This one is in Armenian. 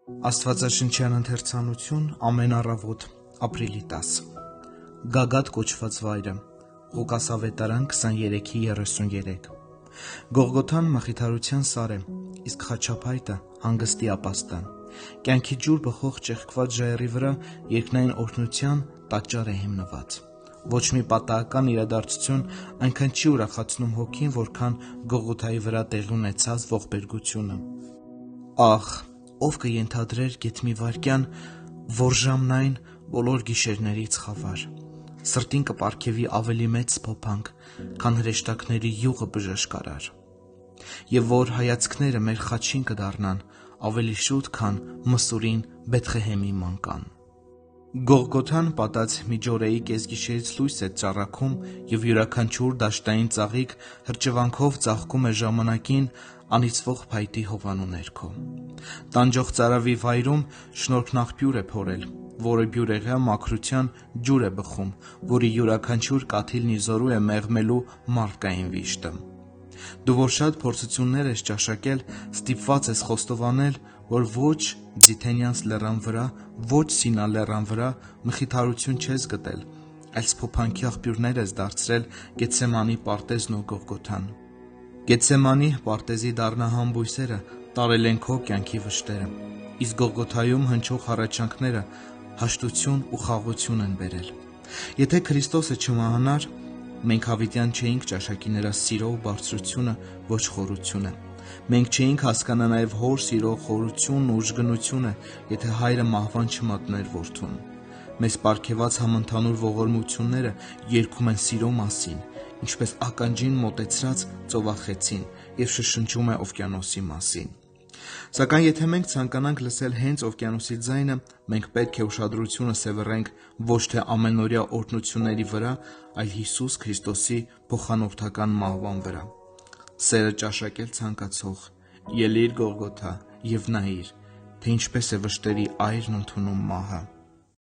Աստվածաշնչյան ընթերցանություն ամեն առավոտ ապրիլի 10 Գագաթ կոչված վայրը Ղուկաս ավետարան 23:33 Գողգոթան մխիթարության սար է, իսկ խաչափայտը հանգստի ապաստան։ Կյանքի ջուր բխող ճեղքված ժայռի վրա երկնային օրհնության տաճար է հիմնված։ Ոչ մի պատահական իրադարձություն այնքան չի ուրախացնում հոգին, որքան Գողգոթայի վրա տեղի ունեցած ողբերգությունը։ Ախ, ով կենթադրեր գեթ մի վայրկյան, որ ժամն այն բոլոր գիշերներից խավար, սրտին կպարգևի ավելի մեծ սփոփանք, քան հրեշտակների յուղը բժշկարար, եւ որ հայացքները մեր խաչին կդառնան ավելի շուտ, քան մսուրին Բեթղեհեմի մանկան։ Գողգոթան պատած միջօրեի կեսգիշերից լույս է ծառաքում եւ յուրաքանչյուր դաշտային ծաղիկ հրճվանքով ծաղկում է ժամանակին անիծվող փայտի հովանու ներքո։ Տանջող ծարավի վայրում շնորհքն աղբյուր է փորել, որը բյուրեղյա մաքրության ջուր է բխում, որի յուրաքանչյուր կաթիլն իզորու է մեղմելու մարդկային վիշտը։ Դու որ շատ փորձություններ ես ճաշակել, ստիպված ես խոստովանել, որ ոչ Ձիթենյանց լեռան վրա, ոչ Սինա լեռան վրա մխիթարություն չես գտել, այլ սփոփանքի աղբյուրներ ես դարձրել Գեթսեմանի պարտեզն ու Գողգոթան։ Գեթսեմանի պարտեզի դառնահամ բույսերը տարել են քո կյանքի վշտերը, իսկ Գողգոթայում հնչող հառաչանքները հաշտություն ու խաղաղություն են բերել։ Եթե Քրիստոսը չմահանար, մենք հավիտյան չէինք ճաշակի նրա սիրո ու բարձրությունը, ոչ խորությունը։ Մենք չէինք հասկանա նաև հոր սիրո խորությունն ու ուժգնությունը, եթե հայրը մահվան չմատներ որդուն։ Մեզ պարգևած համընդհանուր ողորմությունները երգում են սիրո մասին, ինչպես ականջին մոտեցրած ծովախեցին, եւ շշնջում է օվկիանոսի մասին։ Սակայն եթե մենք ցանկանանք լսել հենց օվկիանոսի ձայնը, մենք պետք է ուշադրությունը սևեռենք ոչ թե ամենօրյա օրհնությունների վրա, այլ Հիսուս Քրիստոսի փոխանորդական մահվան վրա։ Սերը ճաշակել ցանկացող, ելիր Գողգոթա եւ նայիր, թե ինչպես է վշտերի այրն ընդունում մահը։